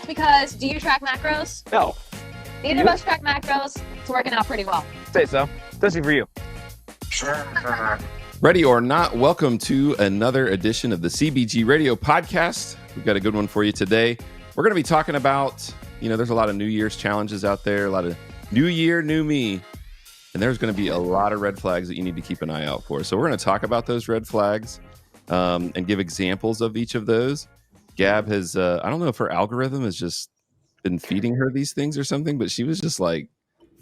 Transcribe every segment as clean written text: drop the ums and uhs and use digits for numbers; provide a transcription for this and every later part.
because do you track macros? No. Neither of us track macros. It's working out pretty well. Say so. Especially for you. Ready or not, welcome to another edition of the CBG Radio Podcast. We've got a good one for you today. We're going to be talking about, there's a lot of New Year's challenges out there, a lot of new year, new me. And there's going to be a lot of red flags that you need to keep an eye out for. So we're going to talk about those red flags and give examples of each of those. Gab has, I don't know if her algorithm has just been feeding her these things or something, but she was just like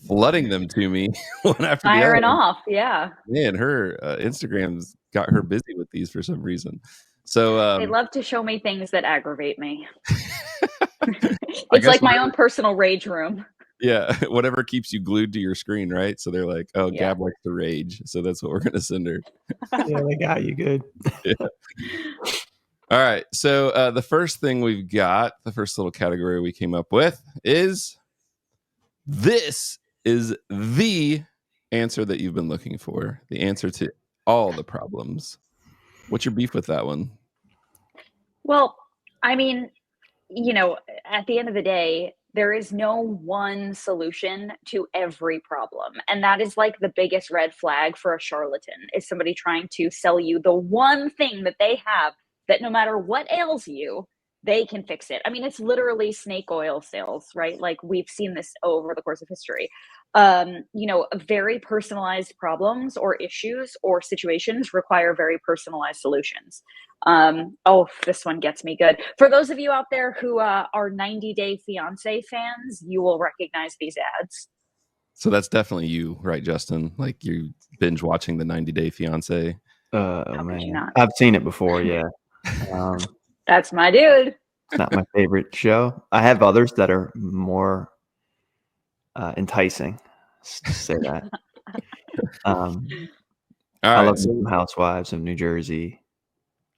flooding them to me one after the other. Firing off, yeah. Man, her Instagram's got her busy with these for some reason. So they love to show me things that aggravate me. It's like my own personal rage room. Yeah, whatever keeps you glued to your screen, right? So they're like, oh, Yeah. Gab likes to rage. So that's what we're going to send her. Yeah, they got you good. Yeah. All right. So the first thing we've got, the first little category we came up with is this is the answer that you've been looking for, the answer to all the problems. What's your beef with that one? Well, I mean, at the end of the day, there is no one solution to every problem. And that is like the biggest red flag for a charlatan, is somebody trying to sell you the one thing that they have that no matter what ails you, they can fix it. I mean, it's literally snake oil sales, right? Like we've seen this over the course of history. Very personalized problems or issues or situations require very personalized solutions. This one gets me good. For those of you out there who are 90 Day Fiancé fans, you will recognize these ads. So that's definitely you, right, Justin? Like you binge watching the 90 Day Fiancé. How could you not? I've seen it before, yeah. That's my dude. It's not my favorite show. I have others that are more enticing, to say that. All I right. love Some Housewives of New Jersey.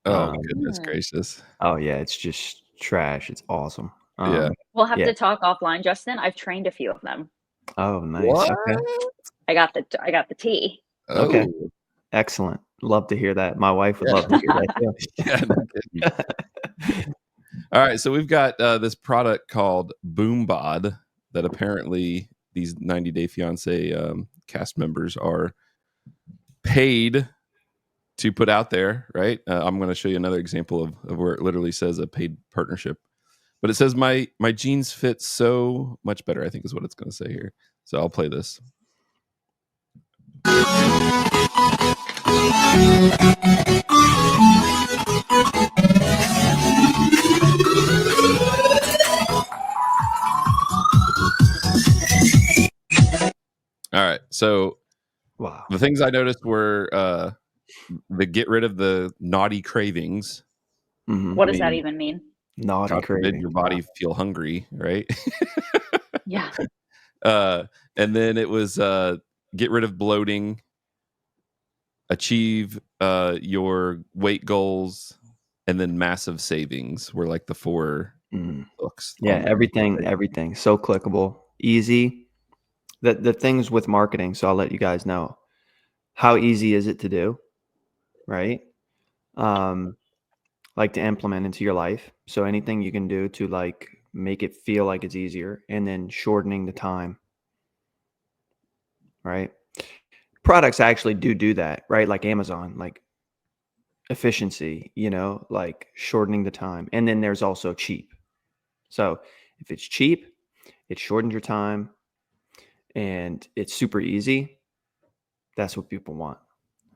Oh, goodness gracious. Oh, yeah, it's just trash. It's awesome. Yeah. We'll have to talk offline, Justin. I've trained a few of them. Oh, nice. What? Okay. I got the tea. Oh. Okay. Excellent. Love to hear that. My wife would love to hear that too. Yeah, no kidding. All right, so we've got this product called BoomBod that apparently these 90 Day Fiancé cast members are paid to put out there, right? I'm going to show you another example of where it literally says a paid partnership. But it says my jeans fit so much better, I think is what it's going to say here. So I'll play this. All right. So Wow. the things I noticed were the get rid of the naughty cravings. Mhm. What does that even mean? Naughty God forbid craving. your body feel hungry, right? Yeah. And then it was get rid of bloating, achieve your weight goals, and then massive savings were like the four books. Yeah, everything. So clickable, easy. The things with marketing, so I'll let you guys know. How easy is it to do? Right? Like to implement into your life. So anything you can do to like make it feel like it's easier, and then shortening the time. Right? Products actually do that, right? Like Amazon, like efficiency, like shortening the time. And then there's also cheap. So if it's cheap, it shortens your time and it's super easy. That's what people want,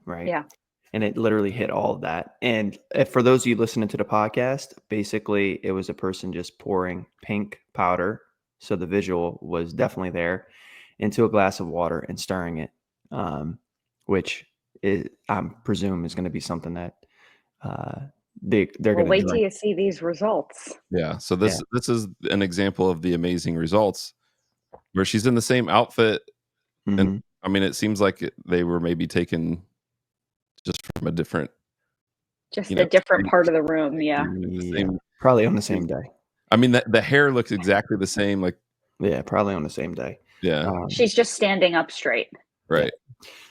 right? Yeah. And it literally hit all of that. And for those of you listening to the podcast, basically it was a person just pouring pink powder. So the visual was definitely there, into a glass of water and stirring it, which I presume is going to be something that they're going to wait till you see these results. Yeah. So this is an example of the amazing results where she's in the same outfit. And I mean, it seems like they were maybe taken just from a different, a different part of the room. Yeah. Probably on the same day. I mean, the hair looks exactly the same. Like, yeah, probably on the same day. Yeah. She's just standing up straight. Right.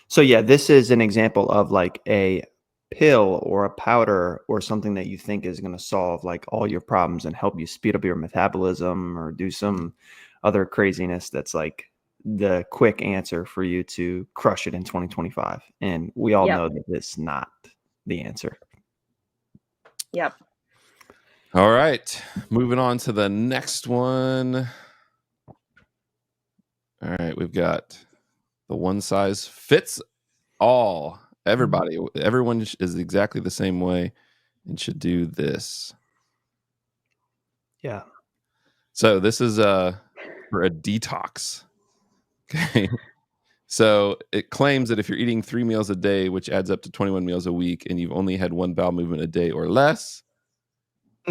So yeah, this is an example of like a pill or a powder or something that you think is going to solve like all your problems and help you speed up your metabolism or do some other craziness that's like the quick answer for you to crush it in 2025. And we all know that it's not the answer. Yep. All right. Moving on to the next one. All right. We've got the one size fits all. Everyone is exactly the same way and should do this. Yeah. So this is for a detox. Okay. So it claims that if you're eating 3 meals a day, which adds up to 21 meals a week, and you've only had one bowel movement a day or less.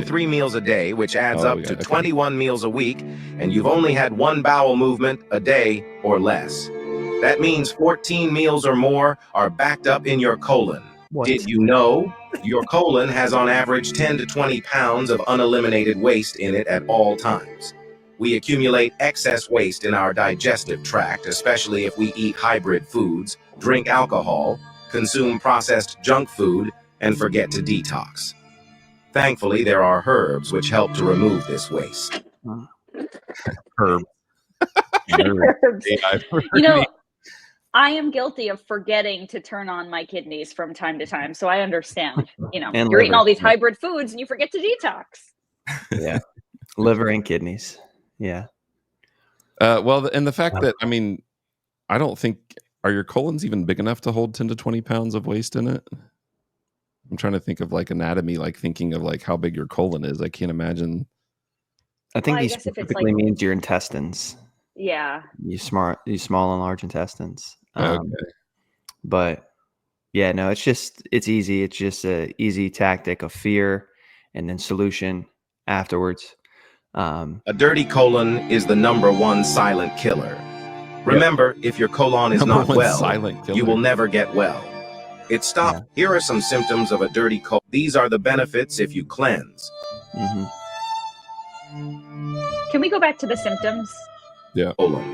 3 meals a day, which adds up to okay. 21 meals a week, and you've only had one bowel movement a day or less. That means 14 meals or more are backed up in your colon. What? Did you know your colon has on average 10 to 20 pounds of uneliminated waste in it at all times? We accumulate excess waste in our digestive tract, especially if we eat hybrid foods, drink alcohol, consume processed junk food, and forget to detox. Thankfully, there are herbs which help to remove this waste. Herb. Herbs. AI for You know, me. I am guilty of forgetting to turn on my kidneys from time to time. So I understand, you know, And you're eating liver. all these hybrid foods and you forget to detox. Yeah. Liver and kidneys. Yeah. Well, and the fact that, I mean, I don't think, are your colons even big enough to hold 10 to 20 pounds of waste in it? I'm trying to think of like anatomy, like thinking of like how big your colon is. I can't imagine. I think Well, I these guess if it's specifically like- means your intestines. Yeah. You small and large intestines. Okay. But yeah, no, it's easy. It's just a easy tactic of fear and then solution afterwards. A dirty colon is the #1 silent killer. Remember, if your colon is not #1 well, silent killer. you will never get well. It stops. Yeah. Here are some symptoms of a dirty colon. These are the benefits if you cleanse. Mm-hmm. Can we go back to the symptoms? Yeah. Colon.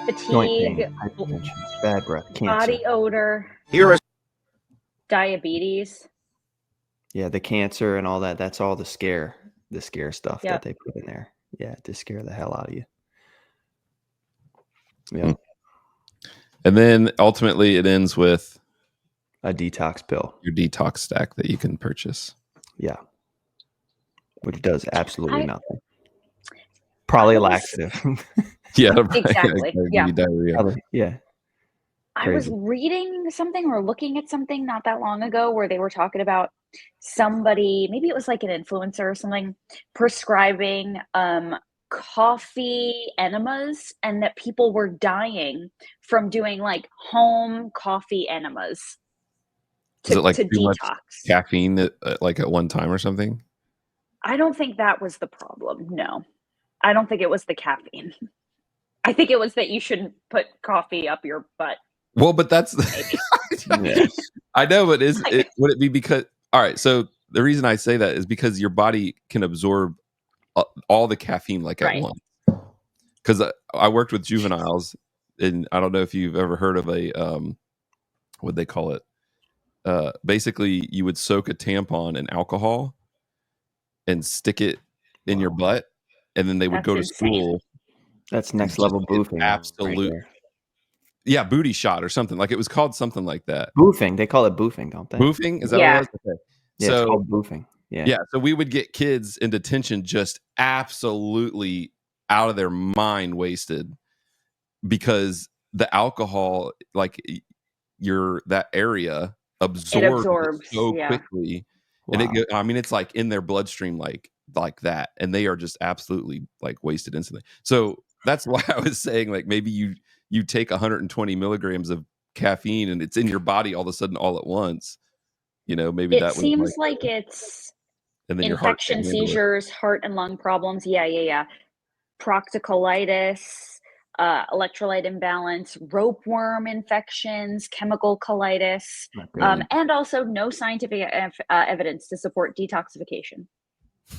Joint Fatigue, pain, hypertension, bad breath, cancer. body odor, Here are diabetes. Yeah, the cancer and all that. That's all the scare stuff Yep. that they put in there. Yeah, to scare the hell out of you. Yeah. And then ultimately it ends with A detox pill. your detox stack that you can purchase. Yeah. Which does absolutely I- nothing. Probably a I was- laxative. Yeah. Exactly. Yeah. Diarrhea. Probably, yeah. I was Crazy. reading something or looking at something not that long ago where they were talking about somebody, maybe it was like an influencer or something, prescribing coffee enemas, and that people were dying from doing like home coffee enemas Is it like to too much detox. caffeine like at one time or something? I don't think that was the problem. No, I don't think it was the caffeine. I think it was that you shouldn't put coffee up your butt. Well, but that's Yeah. I know, but would it be because, all right, so the reason I say that is because your body can absorb all the caffeine like at Right. once. Because I worked with juveniles, and I don't know if you've ever heard of a what they call it. Basically, you would soak a tampon in alcohol and stick it in your butt, and then they would That's go to insane. school. That's and next just level get boofing. absolute, Right there. yeah, booty shot or something. Like it was called something like that. Boofing. They call it boofing, don't they? Boofing? Is that Yeah. what it was? Okay. Yeah, So it's called boofing. Yeah. yeah, so we would get kids in detention just absolutely out of their mind wasted because the alcohol, like that area absorbs so yeah. quickly. Wow. And I mean, it's like in their bloodstream, like that, and they are just absolutely like wasted instantly. So that's why I was saying, like, maybe you take 120 milligrams of caffeine and it's in your body all of a sudden all at once. You know, maybe It that was seems like it's and then your heart infection, can't handle it. seizures, heart and lung problems. Yeah. Proctocolitis, electrolyte imbalance, ropeworm infections, chemical colitis, My goodness. and also no scientific evidence to support detoxification.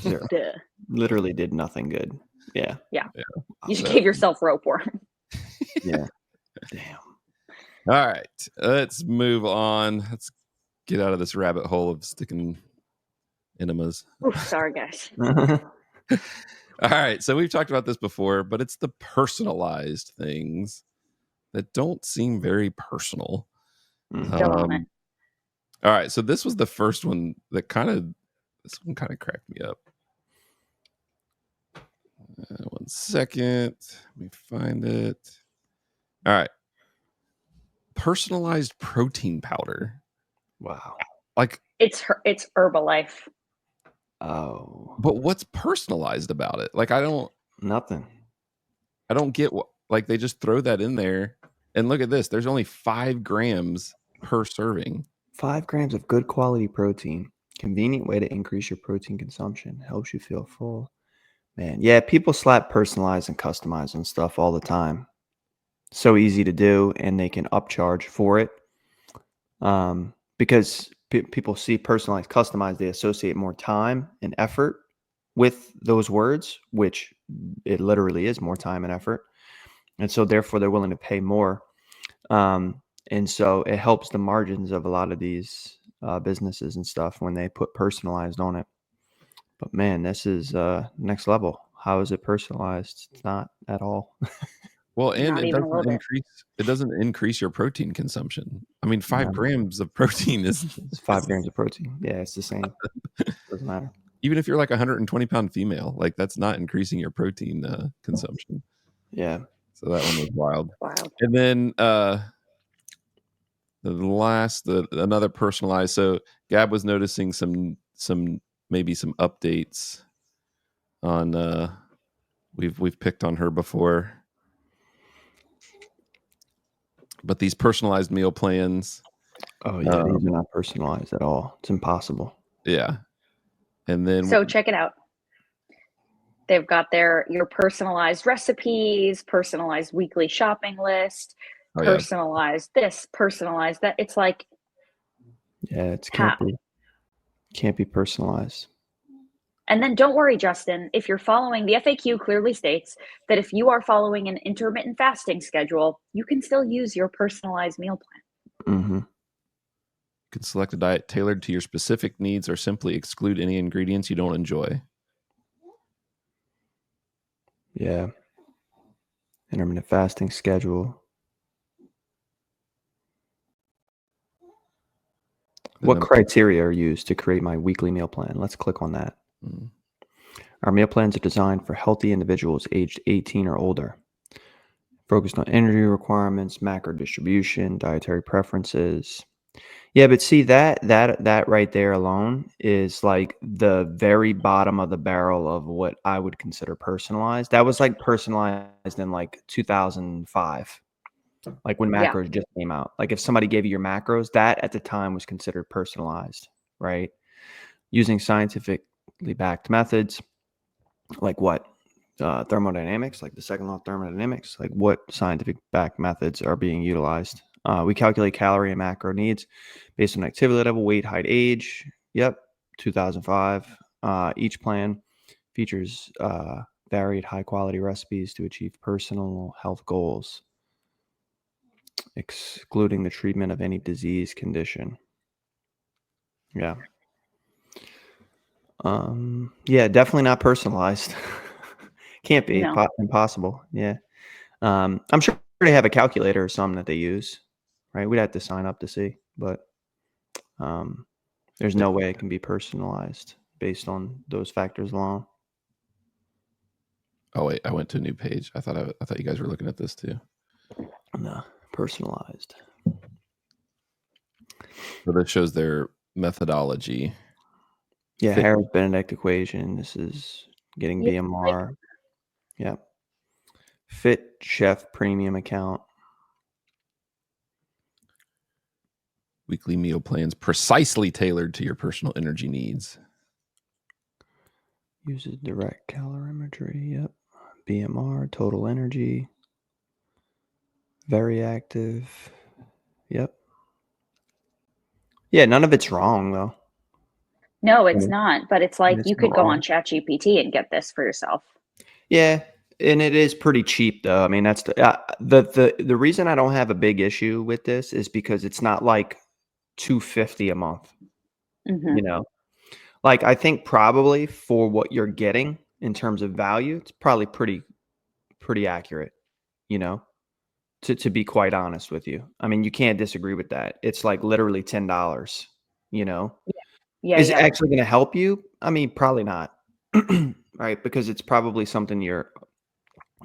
Zero. Duh. Literally did nothing good. Yeah. You just gave yourself ropeworm. Yeah. Damn. All right, let's move on. Let's get out of this rabbit hole of sticking enemas. Oof, sorry, guys. All right, so we've talked about this before, but it's the personalized things that don't seem very personal. Still on it. All right, so this was the first one that this one kind of cracked me up. One second, let me find it. All right, personalized protein powder. Wow. It's Herbalife. Oh, But what's personalized about it? Like, nothing. I don't get what, like, they just throw that in there. And look at this. There's only 5 grams per serving. 5 grams of good quality protein. Convenient way to increase your protein consumption. Helps you feel full. Man, yeah, people slap personalize and customize on stuff all the time. So easy to do, and they can upcharge for it. Because people see personalized, customized, they associate more time and effort with those words, which it literally is more time and effort. And so therefore they're willing to pay more. And so it helps the margins of a lot of these businesses and stuff when they put personalized on it. But man, this is next level. How is it personalized? It's not at all. Well, and Not it even a little doesn't bit. increase your protein consumption. I mean, 5 No. grams of protein is It's 5 grams of protein. Yeah, it's the same. Doesn't matter. even if you're like a 120-pound female, like that's not increasing your protein consumption. Yeah. So that one was wild. Wild. And then another personalized. So Gab was noticing some maybe some updates on we've picked on her before. But these personalized meal plans. Oh yeah, these are not personalized at all. It's impossible. Yeah. And then So check it out. They've got your personalized recipes, personalized weekly shopping list, personalized this, personalized that. It's like, yeah, it how? Can't be personalized. And then don't worry, Justin, if you're following, the FAQ clearly states that if you are following an intermittent fasting schedule, you can still use your personalized meal plan. Mm-hmm. You can select a diet tailored to your specific needs or simply exclude any ingredients you don't enjoy. Yeah. Intermittent fasting schedule. What criteria are used to create my weekly meal plan? Let's click on that. Mm. Our meal plans are designed for healthy individuals aged 18 or older, focused on energy requirements, macro distribution, dietary preferences. Yeah, but see that right there alone is like the very bottom of the barrel of what I would consider personalized. That was like personalized in like 2005. Like when macros just came out. Like if somebody gave you your macros, that at the time was considered personalized, right? Using scientifically backed methods, like what? Thermodynamics, like the second law of thermodynamics, like what scientific backed methods are being utilized. We calculate calorie and macro needs based on activity level, weight, height, age. Yep, 2005. Each plan features varied high quality recipes to achieve personal health goals, excluding the treatment of any disease condition. Yeah. Yeah, definitely not personalized. Can't be. No. Impossible. Yeah. I'm sure they have a calculator or something that they use, right? We'd have to sign up to see, but there's no way it can be personalized based on those factors alone. Oh wait, I went to a new page. I thought you guys were looking at this too. No, personalized. So this shows their methodology. Yeah, Harris-Benedict equation. This is getting BMR. Yeah. Fit Chef Premium account. Weekly meal plans precisely tailored to your personal energy needs. Uses direct calorimetry. Yep. BMR, total energy. Very active. Yep. Yeah, none of it's wrong though. No, it's not. But it's like It's you could not go wrong. on ChatGPT and get this for yourself. Yeah. And it is pretty cheap though. I mean, that's the reason I don't have a big issue with this is because it's not like $250 a month, Hmm. you know. Like I think probably for what you're getting in terms of value, it's probably pretty accurate, you know, to be quite honest with you. I mean, you can't disagree with that. It's like literally $10, you know. Yeah, Is it yeah, actually going to help you? I mean, probably not. Right? Because it's probably something you're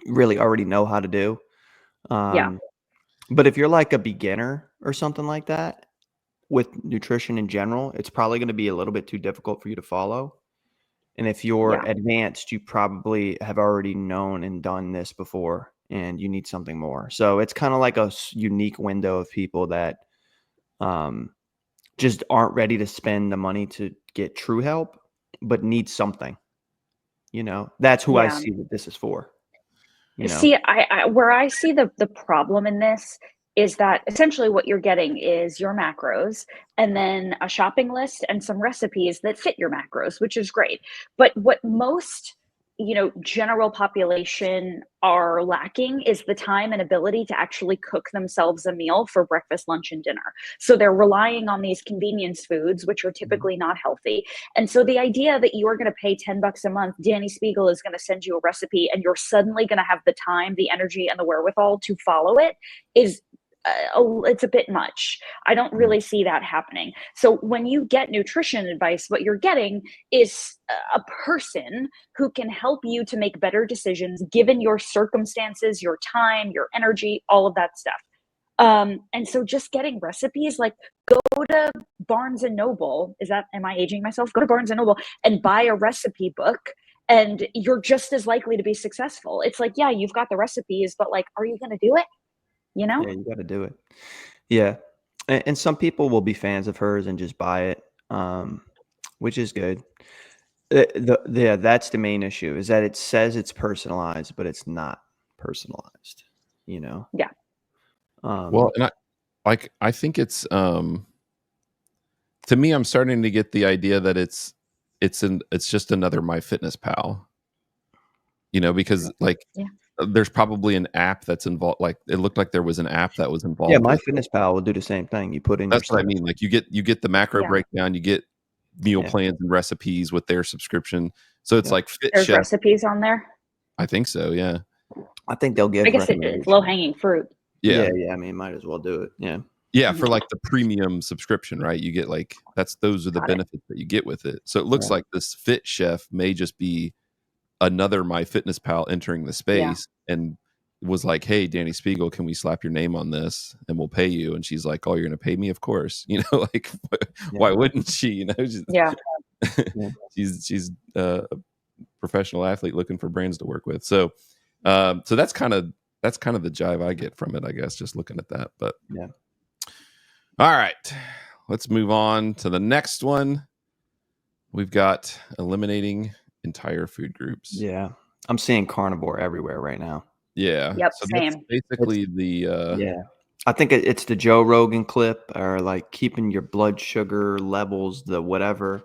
really already know how to do. yeah, Um, but if you're like a beginner or something like that with nutrition in general, it's probably going to be a little bit too difficult for you to follow. And if you're yeah, advanced, you probably have already known and done this before and you need something more. So it's kind of like a unique window of people that um, just aren't ready to spend the money to get true help, but need something. You know, that's who I yeah. see that this is for. You know, See, I where I see the problem in this is that essentially what you're getting is your macros and then a shopping list and some recipes that fit your macros, which is great. But what most, general population are lacking is the time and ability to actually cook themselves a meal for breakfast, lunch, and dinner. So they're relying on these convenience foods, which are typically not healthy. And so the idea that you are going to pay $10 a month, Danny Spiegel is going to send you a recipe and you're suddenly going to have the time, the energy, and the wherewithal to follow it is it's a bit much. I don't really see that happening. So when you get nutrition advice, what you're getting is a person who can help you to make better decisions given your circumstances, your time, your energy, all of that stuff. And so just getting recipes, like go to Barnes and Noble. Am I aging myself? Go to Barnes and Noble and buy a recipe book and you're just as likely to be successful. It's like, yeah, you've got the recipes, but like, are you going to do it? You know? yeah, you got to do it. Yeah. And some people will be fans of hers and just buy it, which is good. Yeah, that's the main issue is that it says it's personalized, but it's not personalized, you know? Yeah. Well, Um, and I think it's to me, I'm starting to get the idea that it's just another MyFitnessPal, because like Yeah. there's probably an app that's involved. Like it looked like there was an app that was yeah, involved my with fitness pal will do the same thing. You put in your That's what I stuff. mean. Like you get the macro Yeah. breakdown, you get meal Yeah. plans and recipes with their subscription. So it's Yep. like Fit There's Chef. recipes on there. I think so. Yeah. I think they'll I give guess it's low recommendations. hanging fruit. Yeah. Yeah. I mean, might as well do it. Yeah. Yeah. Mhm. For like the premium subscription, right? You get like those are the Got it. benefits that you get with it. So it looks Right. like this Fit Chef may just be another MyFitnessPal entering the Yeah. space and was like, "Hey, Danny Spiegel, can we slap your name on this and we'll pay you?" And she's like, "Oh, you're going to pay me? Of course." Like Yeah. why wouldn't she? Yeah. Yeah. She's a professional athlete looking for brands to work with. So so that's kind of the jive I get from it, I guess, just looking at that. But Yeah. all right, let's move on to the next one. We've got eliminating entire food groups. Yeah. I'm seeing carnivore everywhere right now. Yeah. Yep. So that's Same. basically the Yeah. I think it's the Joe Rogan clip or like keeping your blood sugar levels, the whatever.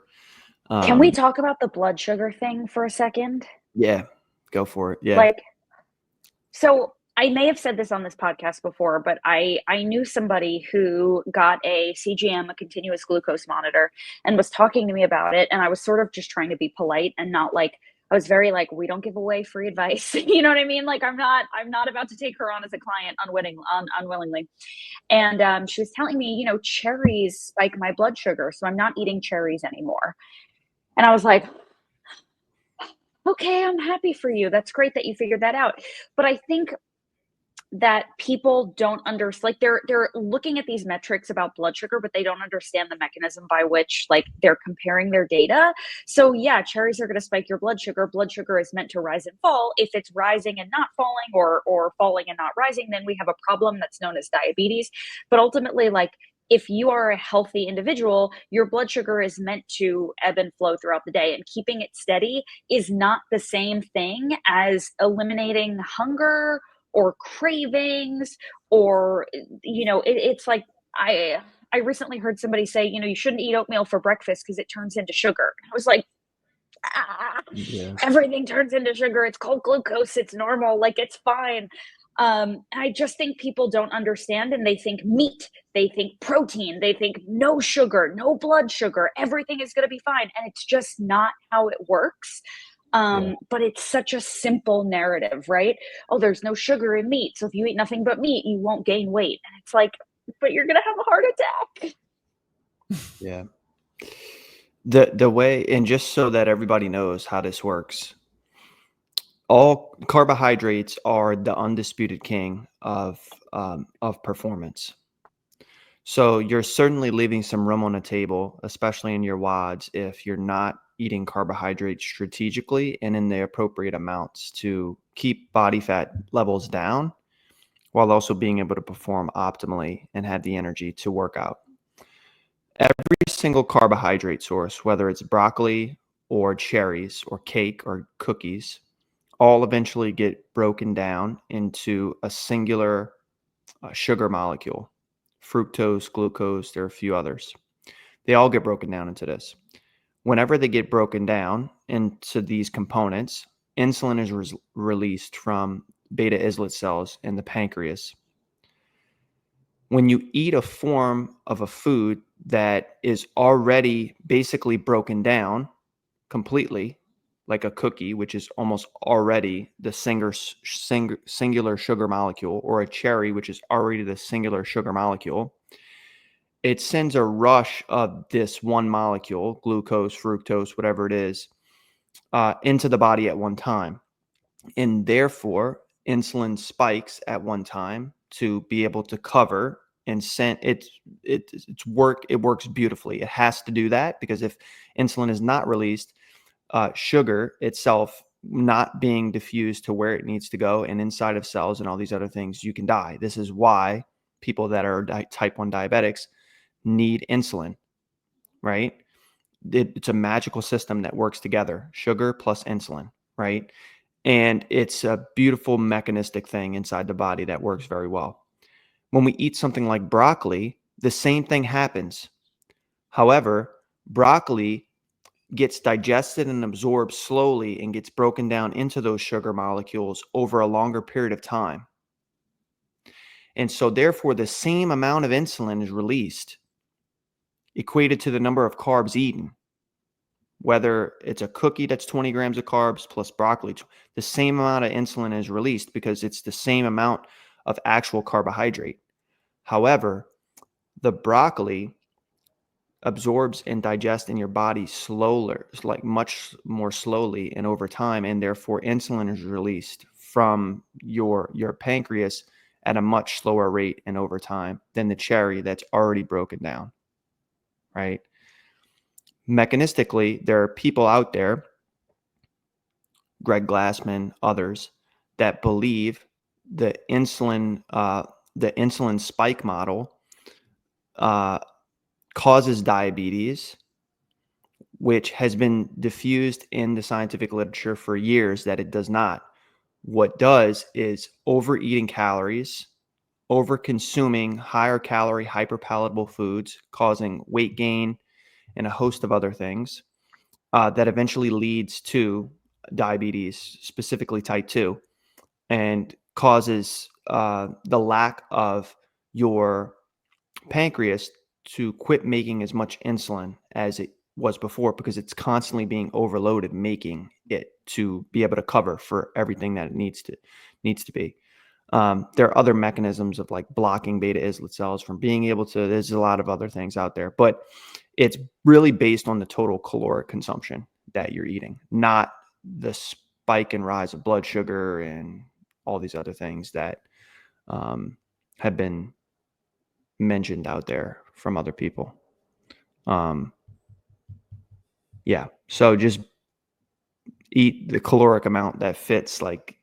Can we Um, talk about the blood sugar thing for a second? yeah. Go for it. Yeah. Like, so I may have said this on this podcast before, but I knew somebody who got a CGM, a continuous glucose monitor, and was talking to me about it. And I was sort of just trying to be polite and not like, I was very like, we don't give away free advice. You know what I mean? Like I'm not about to take her on as a client unwillingly. And she was telling me, cherries spike my blood sugar, so I'm not eating cherries anymore. And I was like, okay, I'm happy for you. That's great that you figured that out. But I think that people don't understand, like they're looking at these metrics about blood sugar, but they don't understand the mechanism by which like they're comparing their data. So yeah, cherries are going to spike your blood sugar. Blood sugar is meant to rise and fall. If it's rising and not falling, or falling and not rising, then we have a problem that's known as diabetes. But ultimately, like if you are a healthy individual, your blood sugar is meant to ebb and flow throughout the day, and keeping it steady is not the same thing as eliminating hunger or cravings, or it's like I recently heard somebody say, you shouldn't eat oatmeal for breakfast because it turns into sugar. I was like, Yeah. Everything turns into sugar. It's called glucose. It's normal. Like, it's fine. I just think people don't understand, and they think meat, they think protein, they think no sugar, no blood sugar, everything is going to be fine. And it's just not how it works. But it's such a simple narrative, right? Oh, there's no sugar in meat. So if you eat nothing but meat, you won't gain weight. And it's like, but you're going to have a heart attack. Yeah. The way, and just so that everybody knows how this works, all carbohydrates are the undisputed king of performance. So you're certainly leaving some room on the table, especially in your WODs, if you're not eating carbohydrates strategically and in the appropriate amounts to keep body fat levels down while also being able to perform optimally and have the energy to work out. Every single carbohydrate source, whether it's broccoli or cherries or cake or cookies, all eventually get broken down into a singular sugar molecule. Fructose, glucose, there are a few others. They all get broken down into this. Whenever they get broken down into these components, insulin is released from beta islet cells in the pancreas. When you eat a form of a food that is already basically broken down completely, like a cookie, which is almost already the singular sugar molecule, or a cherry, which is already the singular sugar molecule, it sends a rush of this one molecule, glucose, fructose, whatever it is, into the body at one time. And therefore, insulin spikes at one time to be able to cover and send it. It works beautifully. It has to do that because if insulin is not released, sugar itself not being diffused to where it needs to go and inside of cells and all these other things, you can die. This is why people that are type 1 diabetics need insulin, right? It's a magical system that works together, sugar plus insulin, right? And it's a beautiful mechanistic thing inside the body that works very well. When we eat something like broccoli, the same thing happens. However, broccoli gets digested and absorbed slowly and gets broken down into those sugar molecules over a longer period of time. And so therefore, the same amount of insulin is released, equated to the number of carbs eaten. Whether it's a cookie that's 20 grams of carbs plus broccoli, the same amount of insulin is released because it's the same amount of actual carbohydrate. However, the broccoli absorbs and digests in your body slower, like much more slowly and over time, and therefore insulin is released from your pancreas at a much slower rate and over time than the cherry that's already broken down, right? Mechanistically, there are people out there, Greg Glassman, others, that believe the insulin spike model causes diabetes, which has been diffused in the scientific literature for years that it does not. What does is overeating calories, over consuming higher calorie, hyperpalatable foods, causing weight gain and a host of other things that eventually leads to diabetes, specifically type 2, and causes the lack of your pancreas to quit making as much insulin as it was before because it's constantly being overloaded making it to be able to cover for everything that it needs to be. There are other mechanisms of like blocking beta islet cells from being able to, there's a lot of other things out there, but it's really based on the total caloric consumption that you're eating, not the spike and rise of blood sugar and all these other things that have been mentioned out there from other people. Yeah. So just eat the caloric amount that fits like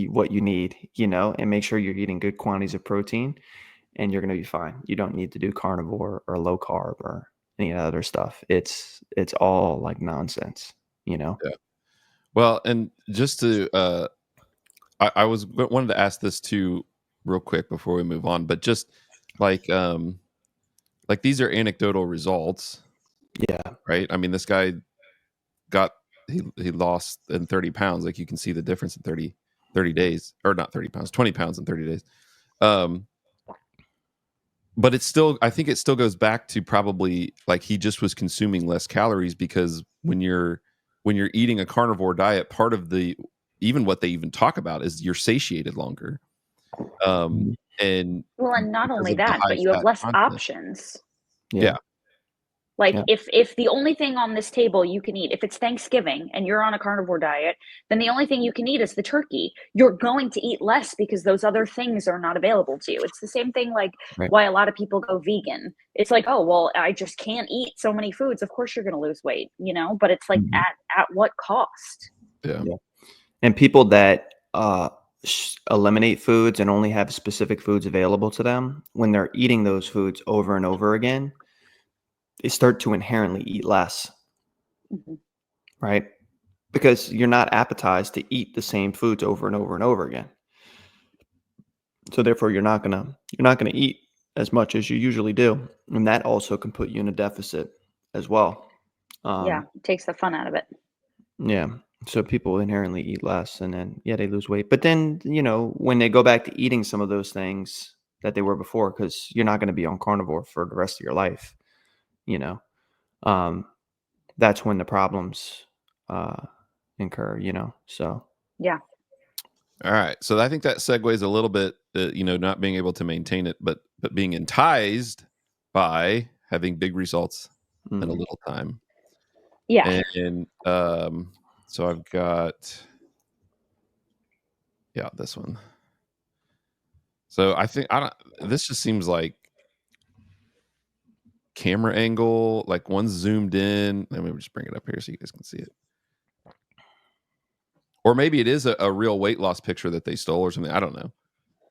what you need, and make sure you're eating good quantities of protein and you're going to be fine. You don't need to do carnivore or low carb or any other stuff. It's all like nonsense, Yeah. Well, and just to, I wanted to ask this too real quick before we move on, but just like these are anecdotal results. Yeah. Right. I mean, this guy got he lost in 30 pounds. Like you can see the difference in 30 days, or not 30 pounds, 20 pounds in 30 days. But it's still, I think it still goes back to probably like he just was consuming less calories, because when you're eating a carnivore diet, part of even what they even talk about is you're satiated longer. And Well, and not because only of the that, high but you have fat less content. options. Yeah. Like Yeah. if the only thing on this table you can eat, if it's Thanksgiving and you're on a carnivore diet, then the only thing you can eat is the turkey. You're going to eat less because those other things are not available to you. It's the same thing like Right. why a lot of people go vegan. It's like, oh, well, I just can't eat so many foods. Of course you're going to lose weight, but it's like Mhm. at what cost? Yeah. And people that eliminate foods and only have specific foods available to them, when they're eating those foods over and over again, they start to inherently eat less, Mhm. right? Because you're not appetized to eat the same foods over and over and over again. So therefore you're not gonna eat as much as you usually do. And that also can put you in a deficit as well. Yeah, it takes the fun out of it. Yeah. So people inherently eat less, and then they lose weight. But then, when they go back to eating some of those things that they were before, because you're not going to be on carnivore for the rest of your life, you know, um, that's when the problems incur, So Yeah. All right. So I think that segues a little bit, not being able to maintain it, but being enticed by having big results in a mm, little time. Yeah. And so I've got, this one. So I think this just seems like camera angle, like one's zoomed in. Let me just bring it up here so you guys can see it. Or maybe it is a real weight loss picture that they stole or something. I don't know.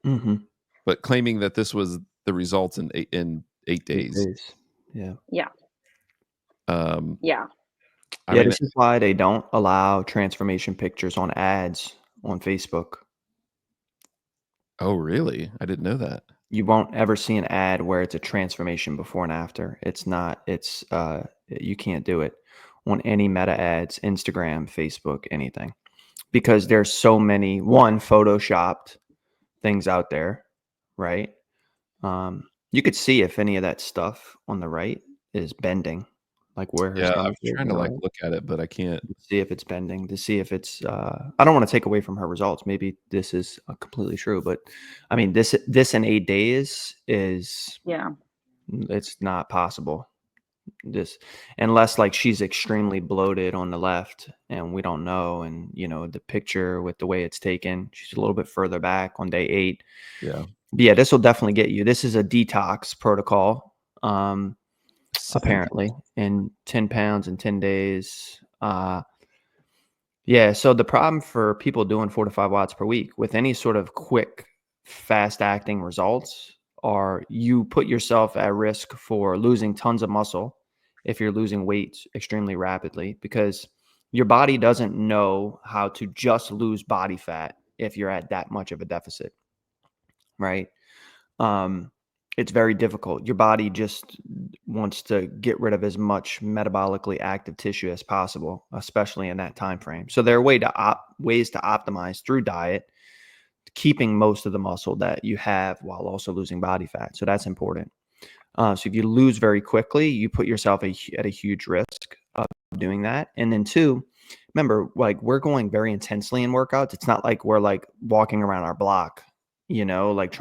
mm-hmm. But claiming that this was the results in 8 days. Yeah. Yeah. Um, Yeah. I mean, This is why they don't allow transformation pictures on ads on Facebook. oh, really? I didn't know that. You won't ever see an ad where it's a transformation before and after. You can't do it on any meta ads, Instagram, Facebook, anything, because there's so many photoshopped things out there, right? You could see if any of that stuff on the right is bending, like where her Yeah, I stomach was is trying on to the like right. look at it, but I can't. See if it's bending, to see if it's I don't want to take away from her results. Maybe this is completely true, but I mean this in 8 days is Yeah. it's not possible. This, unless like she's extremely bloated on the left and we don't know, and the picture with the way it's taken, she's a little bit further back on day 8. Yeah. But yeah, this will definitely get you. This is a detox protocol, 7 apparently, in 10 pounds in 10 days. Yeah, so the problem for people doing 4 to 5 watts per week with any sort of quick, fast acting results are you put yourself at risk for losing tons of muscle if you're losing weight extremely rapidly, because your body doesn't know how to just lose body fat if you're at that much of a deficit, right? Um, it's very difficult. Your body just wants to get rid of as much metabolically active tissue as possible, especially in that time frame. So there are ways to optimize through diet, keeping most of the muscle that you have while also losing body fat. So that's important. So if you lose very quickly, you put yourself at a huge risk of doing that. And then 2, remember, like we're going very intensely in workouts. It's not like we're like walking around our block, like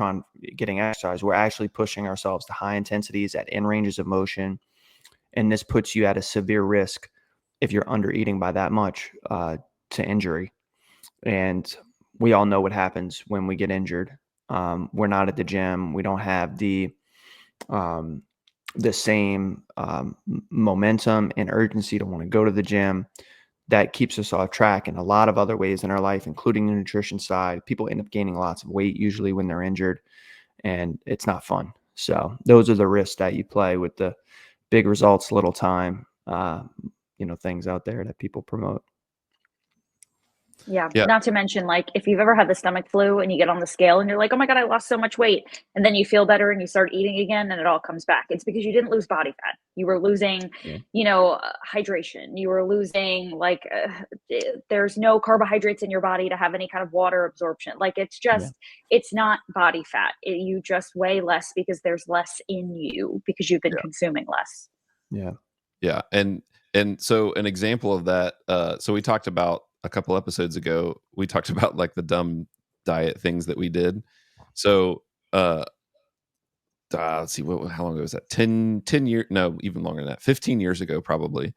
getting exercise. We're actually pushing ourselves to high intensities at end ranges of motion. And this puts you at a severe risk if you're under eating by that much to injury. And we all know what happens when we get injured. We're not at the gym. We don't have um, the same momentum and urgency to want to go to the gym. That keeps us off track in a lot of other ways in our life, including the nutrition side. People end up gaining lots of weight usually when they're injured, and it's not fun. So those are the risks that you play with the big results, little time, things out there that people promote. Yeah. Yeah. Not to mention, like, if you've ever had the stomach flu and you get on the scale and you're like, oh my God, I lost so much weight. And then you feel better and you start eating again and it all comes back. It's because you didn't lose body fat. You were losing, hydration. You were losing, there's no carbohydrates in your body to have any kind of water absorption. Like, it's just, it's not body fat. You just weigh less because there's less in you because you've been consuming less. Yeah. Yeah. And so an example of that, so we talked about a couple episodes ago, we talked about like the dumb diet things that we did. So let's see, how long ago was that? 10 years, no, even longer than that, 15 years ago probably.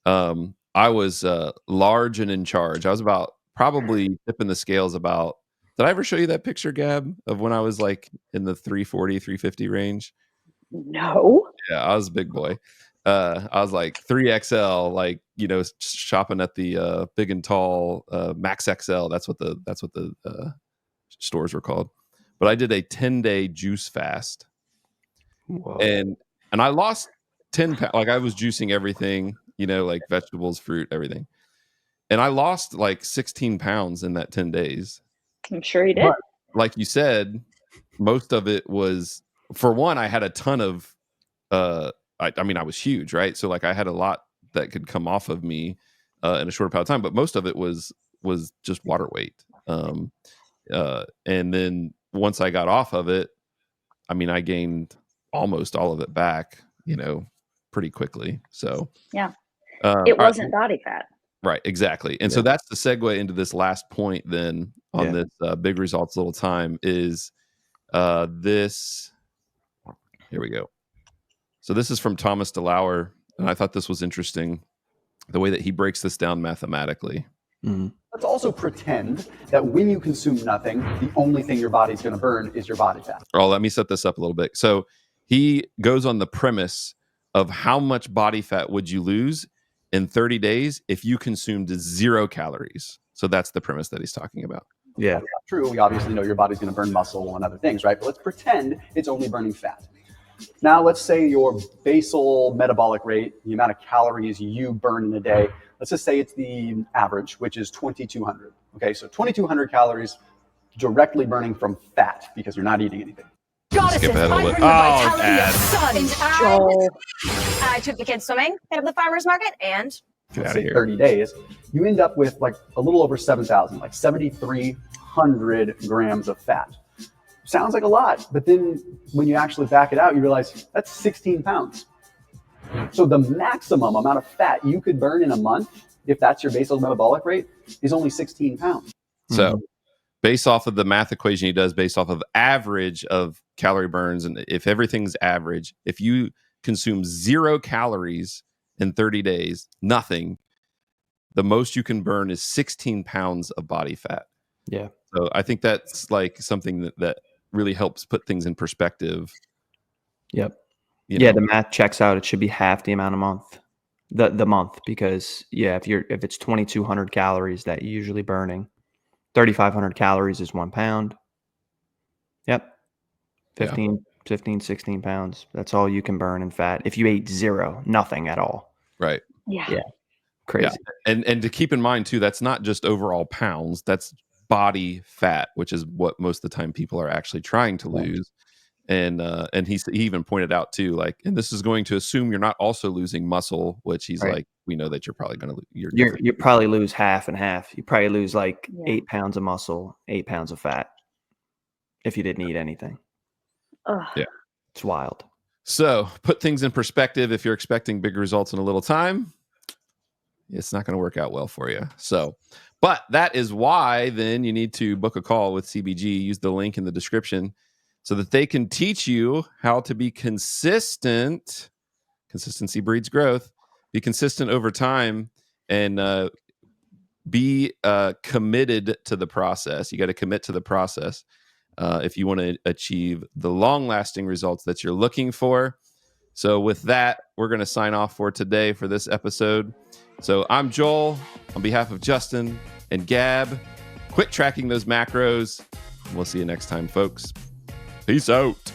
I was large and in charge. I was about probably tipping the scales about, did I ever show you that picture, Gab, of when I was like in the 340 350 range? No. Yeah, I was a big boy. I was like 3XL, like, shopping at the Big and Tall Max XL. That's what the stores were called. But I did a 10-day juice fast. Whoa. And I lost 10 pounds. Like, I was juicing everything, like vegetables, fruit, everything. And I lost like 16 pounds in that 10 days. I'm sure you did. But like you said, most of it was, for one, I had a ton of I mean, I was huge, right? So like I had a lot that could come off of me in a short amount of time, but most of it was just water weight. And then once I got off of it, I mean, I gained almost all of it back, pretty quickly. So yeah, it wasn't body fat. Right, exactly. And so that's the segue into this last point then on this big results, little time is this. Here we go. So this is from Thomas DeLauer, and I thought this was interesting, the way that he breaks this down mathematically. Mm-hmm. Let's also pretend that when you consume nothing, the only thing your body's going to burn is your body fat. Oh, let me set this up a little bit. So he goes on the premise of how much body fat would you lose in 30 days if you consumed 0 calories. So that's the premise that he's talking about. Yeah. That's not true. We obviously know your body's going to burn muscle and other things, right? But let's pretend it's only burning fat. Now, let's say your basal metabolic rate, the amount of calories you burn in a day, let's just say it's the average, which is 2,200. Okay, so 2,200 calories directly burning from fat because you're not eating anything. Skip ahead a little bit. Oh, I took the kids swimming at the farmer's market and Get out of say here. 30 days, you end up with like a little over 7,000, like 7,300 grams of fat. Sounds like a lot, but then when you actually back it out, you realize that's 16 pounds. So the maximum amount of fat you could burn in a month, if that's your basal metabolic rate, is only 16 pounds. So based off of the math equation he does, based off of average of calorie burns, and if everything's average, if you consume 0 calories in 30 days, nothing, the most you can burn is 16 pounds of body fat. Yeah. So I think that's like something that really helps put things in perspective. Yep. You Yeah, know? the math checks out. It should be half the amount a month. The month, because if it's 2,200 calories that you're usually burning, 3,500 calories is 1 pound. Yep. 15, 16 pounds. That's all you can burn in fat. If you ate 0, nothing at all. Right. Yeah. Crazy. Yeah. And to keep in mind too, that's not just overall pounds, that's body fat, which is what most of the time people are actually trying to lose. And he even pointed out too, like, and this is going to assume you're not also losing muscle, which he's like, we know that you're probably going to You probably lose half and half. You probably lose like 8 pounds of muscle, 8 pounds of fat if you didn't eat anything. Ugh. Yeah. It's wild. So put things in perspective. If you're expecting big results in a little time, it's not going to work out well for you. So, but that is why then you need to book a call with CBG. Use the link in the description so that they can teach you how to be consistent. Consistency breeds growth. Be consistent over time and be committed to the process. You got to commit to the process if you want to achieve the long-lasting results that you're looking for. So with that, we're going to sign off for today for this episode. So I'm Joel on behalf of Justin and Gab. Quit tracking those macros. We'll see you next time, folks. Peace out.